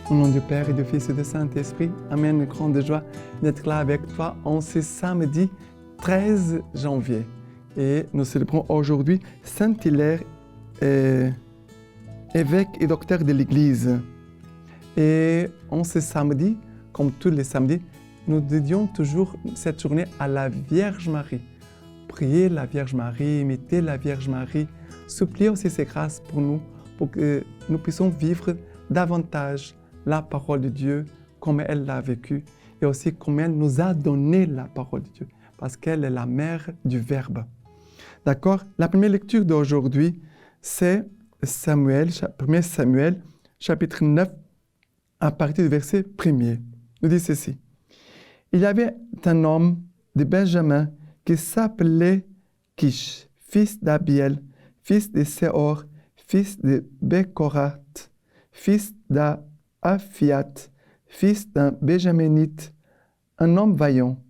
Au nom du Père et du Fils et du Saint-Esprit, Amen, grande joie d'être là avec toi en ce samedi 13 janvier. Et nous célébrons aujourd'hui Saint Hilaire, évêque et docteur de l'Église. Et en ce samedi, comme tous les samedis, nous dédions toujours cette journée à la Vierge Marie. Priez la Vierge Marie, imitez la Vierge Marie, suppliez aussi ses grâces pour nous, pour que nous puissions vivre davantage la parole de Dieu comme elle l'a vécue et aussi comme elle nous a donné la parole de Dieu, parce qu'elle est la mère du Verbe. D'accord? La première lecture d'aujourd'hui, c'est 1 Samuel, chapitre 9, à partir du verset 1er. Nous dit ceci. Il y avait un homme de Benjamin qui s'appelait Kish, fils d'Abiel, fils de Seor, fils de Bekorat, fils d'Aphiat, fils d'un Benjaminite, un homme vaillant,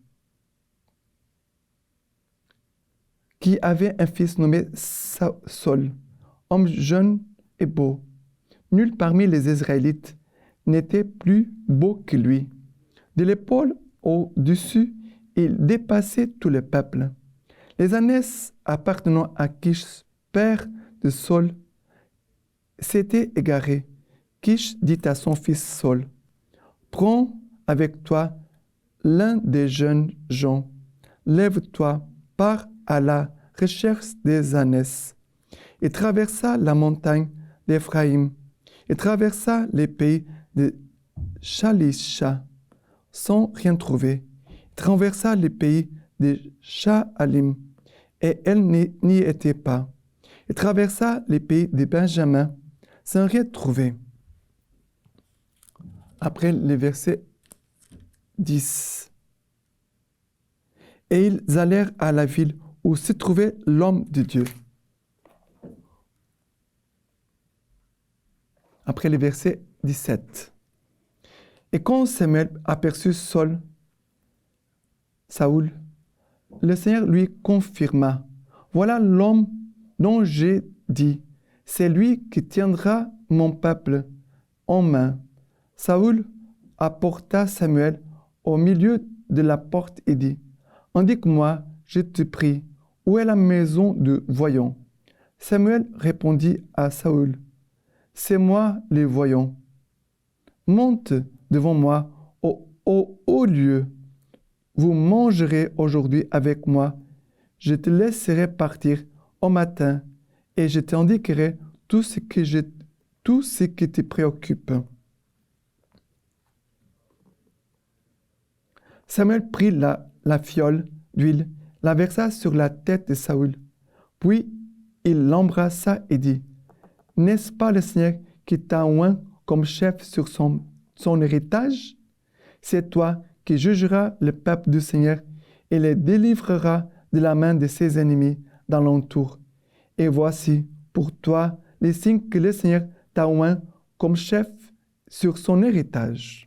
qui avait un fils nommé Saul, homme jeune et beau. Nul parmi les Israélites n'était plus beau que lui. De l'épaule au-dessus, il dépassait tout le peuple. Les ânesses appartenant à Kish, père de Saul, s'étaient égarées. Kish dit à son fils Saul, « Prends avec toi l'un des jeunes gens. Lève-toi, pars à la recherche des ânesses. » Il traversa la montagne d'Éphraïm et traversa les pays de Shalisha sans rien trouver. Il traversa les pays de Sha'alim et elle n'y était pas. Il traversa les pays de Benjamin sans rien trouver. Après le verset 10. Et ils allèrent à la ville où se trouvait l'homme de Dieu. Après le verset 17. Et quand Samuel aperçut Saul, le Seigneur lui confirma, « Voilà l'homme dont j'ai dit, c'est lui qui tiendra mon peuple en main. » Saül apporta Samuel au milieu de la porte et dit, « Indique-moi, je te prie, où est la maison de voyants ?» Samuel répondit à Saül, « C'est moi les voyants. Monte devant moi au haut lieu. Vous mangerez aujourd'hui avec moi. Je te laisserai partir au matin et je t'indiquerai tout ce qui te préoccupe. » Samuel prit la fiole d'huile, la versa sur la tête de Saül. Puis il l'embrassa et dit, « N'est-ce pas le Seigneur qui t'a oint comme chef sur son héritage? C'est toi qui jugeras le peuple du Seigneur et les délivreras de la main de ses ennemis d'alentour. Et voici pour toi les signes que le Seigneur t'a oint comme chef sur son héritage. »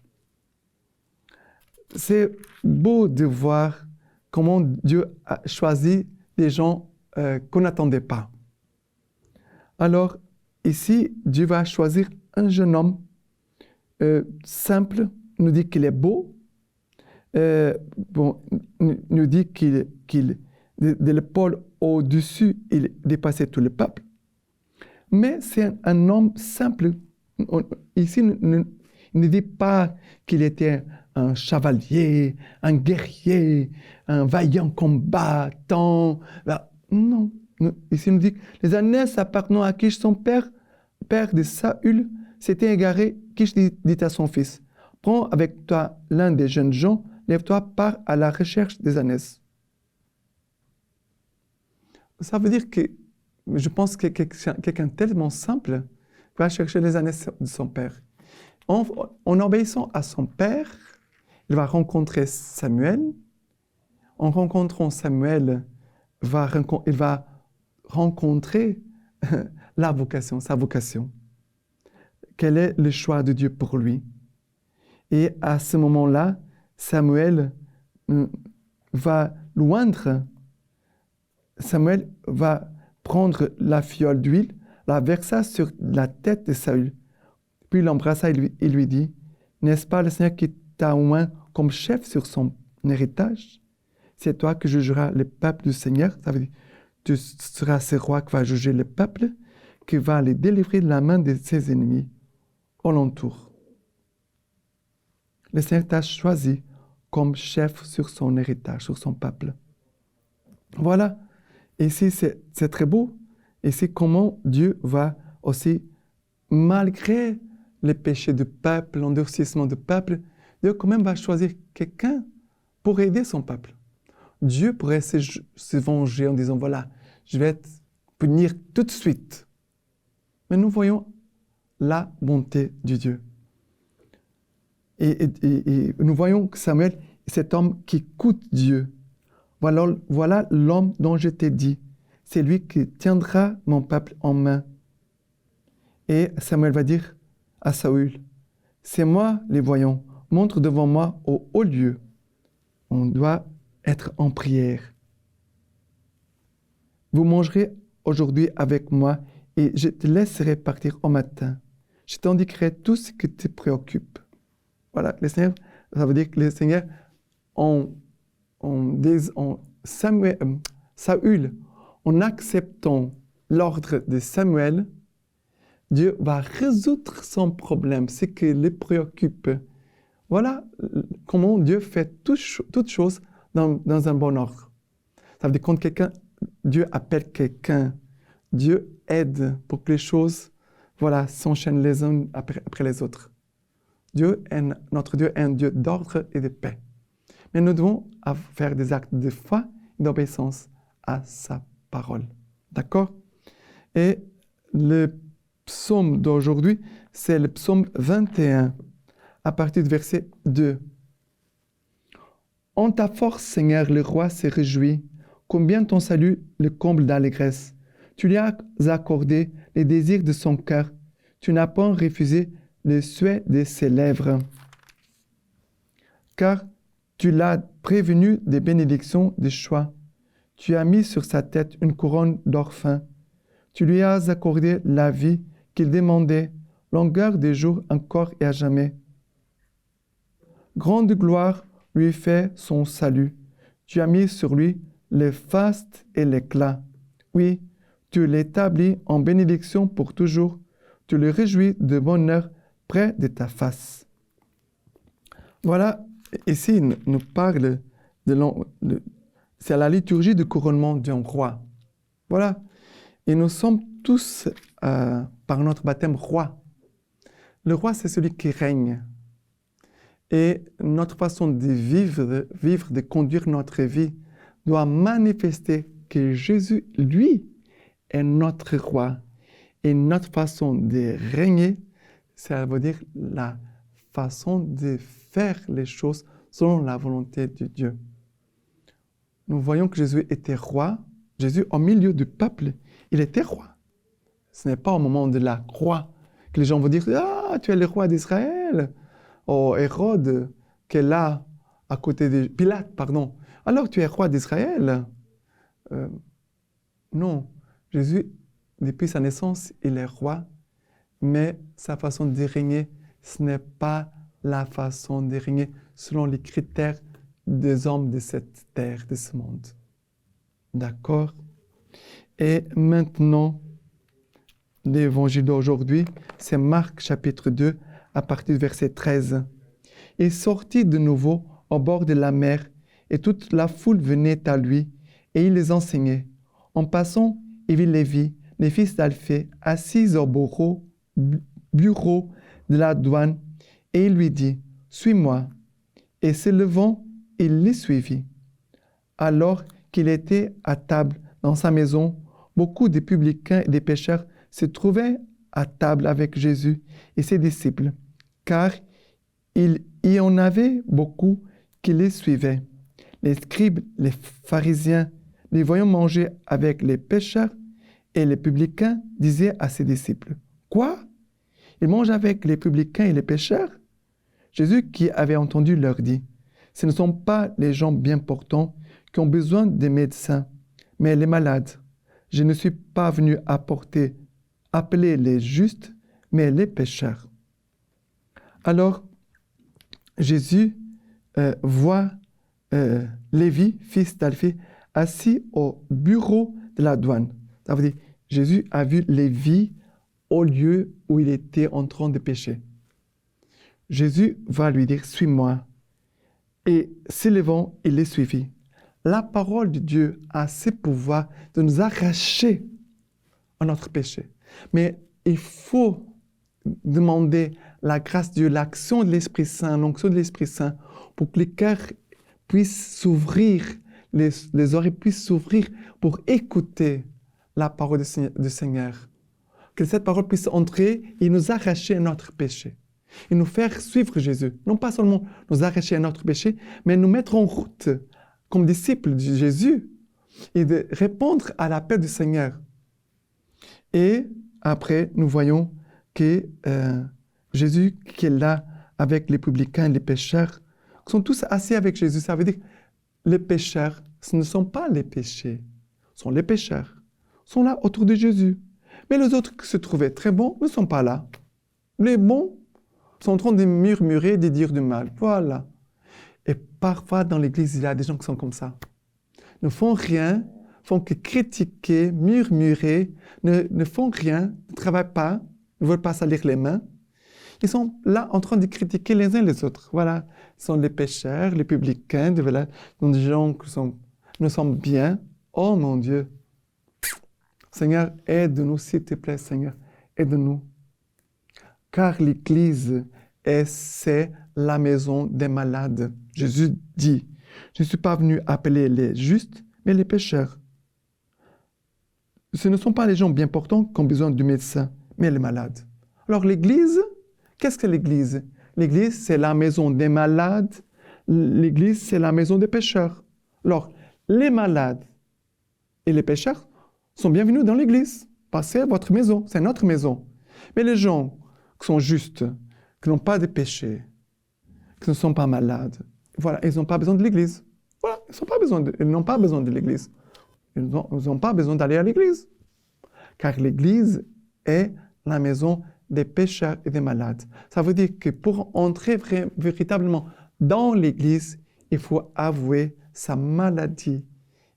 C'est beau de voir comment Dieu a choisi des gens qu'on n'attendait pas. Alors, ici, Dieu va choisir un jeune homme simple, nous dit qu'il est beau, nous dit de l'épaule au-dessus, il dépassait tout le peuple. Mais c'est un homme simple. Ici, il ne dit pas qu'il était un chevalier, un guerrier, un vaillant combattant. Non. Ici, il nous dit que les ânesses appartenant à Kish, son père de Saül, s'était égaré. Kish dit à son fils, « Prends avec toi l'un des jeunes gens, lève-toi, pars à la recherche des ânesses. » Ça veut dire que je pense que quelqu'un tellement simple va chercher les ânesses de son père. En obéissant à son père, il va rencontrer Samuel. En rencontrant Samuel, il va rencontrer sa vocation. Quel est le choix de Dieu pour lui? Et à ce moment-là, Samuel va l'oindre. Samuel va prendre la fiole d'huile, la versa sur la tête de Saül. Puis il l'embrassa et lui dit, N'est-ce pas le Seigneur qui t'a oint comme chef sur son héritage? C'est toi qui jugeras le peuple du Seigneur. Ça veut dire, tu seras ce roi qui va juger le peuple, qui va les délivrer de la main de ses ennemis alentour. Le Seigneur t'a choisi comme chef sur son héritage, sur son peuple. Voilà. Ici, c'est très beau. Ici, comment Dieu va aussi, malgré les péchés du peuple, l'endurcissement du peuple, Dieu quand même va choisir quelqu'un pour aider son peuple. Dieu pourrait se venger en disant, voilà, je vais te punir tout de suite. Mais nous voyons la bonté de Dieu. Et nous voyons que Samuel est cet homme qui écoute Dieu. Voilà l'homme dont je t'ai dit. C'est lui qui tiendra mon peuple en main. Et Samuel va dire à Saül, c'est moi les voyants, montre devant moi au haut lieu. On doit être en prière. Vous mangerez aujourd'hui avec moi et je te laisserai partir au matin. Je t'indiquerai tout ce qui te préoccupe. Voilà, le Seigneur, ça veut dire que le Seigneur, Saül, en acceptant l'ordre de Samuel, Dieu va résoudre son problème, ce qui le préoccupe. Voilà comment Dieu fait toutes choses dans un bon ordre. Ça veut dire quand Dieu appelle quelqu'un, Dieu aide pour que les choses, voilà, s'enchaînent les unes après les autres. Notre Dieu est un Dieu d'ordre et de paix. Mais nous devons faire des actes de foi et d'obéissance à sa parole. D'accord? Et le psaume d'aujourd'hui, c'est le psaume 21, à partir du verset 2. En ta force, Seigneur, le roi s'est réjoui. Combien ton salut le comble d'allégresse. Tu lui as accordé les désirs de son cœur. Tu n'as pas refusé le souhait de ses lèvres. Car tu l'as prévenu des bénédictions de choix. Tu as mis sur sa tête une couronne d'or fin. Tu lui as accordé la vie qu'il demandait, longueur de jours encore et à jamais. Grande gloire lui fait son salut. Tu as mis sur lui le faste et l'éclat. Oui, tu l'établis en bénédiction pour toujours. Tu le réjouis de bonheur près de ta face. Voilà, ici, il nous parle c'est la liturgie du couronnement d'un roi. Voilà, et nous sommes tous, par notre baptême, rois. Le roi, c'est celui qui règne. Et notre façon de vivre, de conduire notre vie, doit manifester que Jésus, lui, est notre roi. Et notre façon de régner, ça veut dire la façon de faire les choses selon la volonté de Dieu. Nous voyons que Jésus était roi. Jésus, au milieu du peuple, il était roi. Ce n'est pas au moment de la croix que les gens vont dire « Ah, tu es le roi d'Israël !» Oh, Hérode, qui est là, à côté de Pilate, pardon. « Alors, tu es roi d'Israël ?» Non, Jésus, depuis sa naissance, il est roi, mais sa façon de régner, ce n'est pas la façon de régner selon les critères des hommes de cette terre, de ce monde. D'accord? Et maintenant, l'évangile d'aujourd'hui, c'est Marc chapitre 2, à partir du verset 13. Il sortit de nouveau au bord de la mer, et toute la foule venait à lui, et il les enseignait. En passant, il vit Lévi, les fils d'Alphée, assis au bureau de la douane, et il lui dit, « Suis-moi. » Et se levant, il les suivit. Alors qu'il était à table dans sa maison, beaucoup de publicains et des pécheurs se trouvaient à table avec Jésus et ses disciples, car il y en avait beaucoup qui les suivaient. Les scribes, les pharisiens, les voyant manger avec les pécheurs et les publicains, disaient à ses disciples, « Quoi? Ils mangent avec les publicains et les pécheurs? » Jésus, qui avait entendu, leur dit, « Ce ne sont pas les gens bien portants qui ont besoin des médecins, mais les malades. Je ne suis pas venu appeler les justes, mais les pécheurs. » Alors, Jésus voit Lévi, fils d'Alphée, assis au bureau de la douane. Ça veut dire, Jésus a vu Lévi au lieu où il était en train de pécher. Jésus va lui dire, suis-moi. Et s'élevant, il les suivit. La parole de Dieu a ce pouvoir de nous arracher à notre péché. Mais il faut demander la grâce de Dieu, l'action de l'Esprit Saint, l'onction de l'Esprit Saint, pour que les cœurs puissent s'ouvrir, les oreilles puissent s'ouvrir pour écouter la parole du Seigneur. Que cette parole puisse entrer et nous arracher à notre péché. Et nous faire suivre Jésus. Non pas seulement nous arracher à notre péché, mais nous mettre en route comme disciples de Jésus et de répondre à l'appel du Seigneur. Et après, nous voyons que Jésus, qui est là avec les publicains et les pécheurs, sont tous assis avec Jésus. Ça veut dire que les pécheurs, ce ne sont pas les péchés, ce sont les pécheurs. Ils sont là autour de Jésus. Mais les autres qui se trouvaient très bons ne sont pas là. Les bons sont en train de murmurer, de dire du mal. Voilà. Et parfois, dans l'Église, il y a des gens qui sont comme ça. Ne font rien, font que critiquer, murmurer, ne font rien, ne travaillent pas, ne veulent pas salir les mains. Ils sont là en train de critiquer les uns les autres. Voilà. Ce sont les pécheurs, les publicains, voilà, des gens qui nous sommes bien. Oh mon Dieu! Seigneur, aide-nous, s'il te plaît, Seigneur, aide-nous. Car l'Église, c'est la maison des malades. Jésus dit, je ne suis pas venu appeler les justes, mais les pécheurs. Ce ne sont pas les gens bien portants qui ont besoin du médecin, mais les malades. Alors l'Église, qu'est-ce que l'Église? L'Église, c'est la maison des malades. L'Église, c'est la maison des pécheurs. Alors, les malades et les pécheurs sont bienvenus dans l'Église. Passez à votre maison, c'est notre maison. Mais les gens qui sont justes, qui n'ont pas de péché, qui ne sont pas malades, voilà, ils n'ont pas besoin de l'Église. Voilà, ils n'ont pas besoin de l'Église. Ils n'ont pas besoin d'aller à l'Église. Car l'Église est la maison des pécheurs et des malades. Ça veut dire que pour entrer véritablement dans l'Église, il faut avouer sa maladie.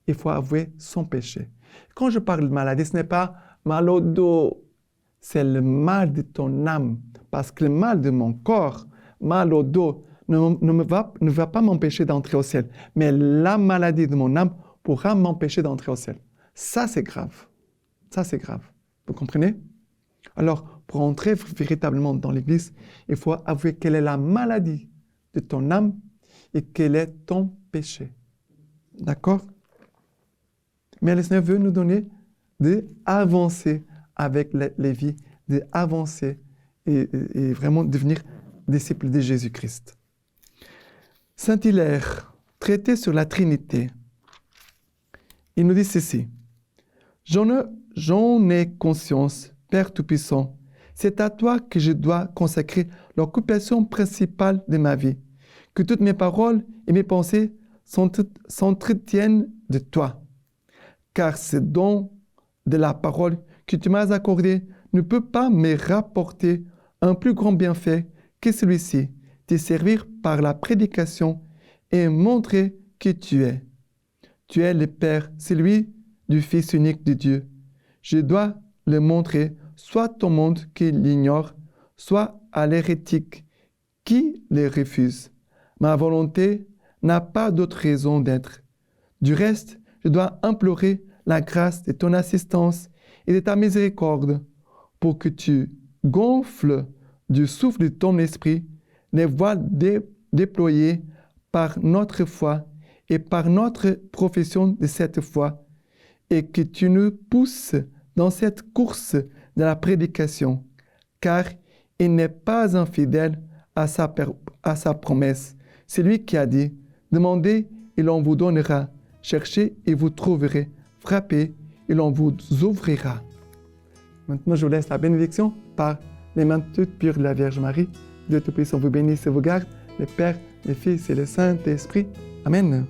Il faut avouer son péché. Quand je parle de maladie, ce n'est pas mal au dos, c'est le mal de ton âme. Parce que le mal de mon corps, mal au dos, ne va pas m'empêcher d'entrer au ciel. Mais la maladie de mon âme pourra m'empêcher d'entrer au ciel. Ça, c'est grave. Ça, c'est grave. Vous comprenez? Alors, pour entrer véritablement dans l'Église, il faut avouer quelle est la maladie de ton âme et quel est ton péché. D'accord? Mais le Seigneur veut nous donner d'avancer avec les vies, d'avancer et vraiment devenir disciples de Jésus-Christ. Saint Hilaire, traité sur la Trinité, il nous dit ceci. J'en ai conscience, Père Tout-Puissant, c'est à toi que je dois consacrer l'occupation principale de ma vie, que toutes mes paroles et mes pensées s'entretiennent de toi. Car ce don de la parole que tu m'as accordé ne peut pas me rapporter un plus grand bienfait que celui-ci, te servir par la prédication et montrer qui tu es. Tu es le Père, celui du Fils unique de Dieu. Je dois le montrer soit au monde qui l'ignore, soit à l'hérétique qui le refuse. Ma volonté n'a pas d'autre raison d'être. Du reste, je dois implorer la grâce de ton assistance et de ta miséricorde pour que tu gonfles du souffle de ton esprit les voies déployées par notre foi et par notre profession de cette foi, et que tu nous pousses dans cette course de la prédication, car il n'est pas infidèle à sa promesse. C'est lui qui a dit, « Demandez et l'on vous donnera, cherchez et vous trouverez, frappez et l'on vous ouvrira. » Maintenant, je vous laisse la bénédiction par les mains toutes pures de la Vierge Marie. Dieu Tout-Puissant vous bénisse et vous garde, le Père, le Fils et le Saint-Esprit. Amen.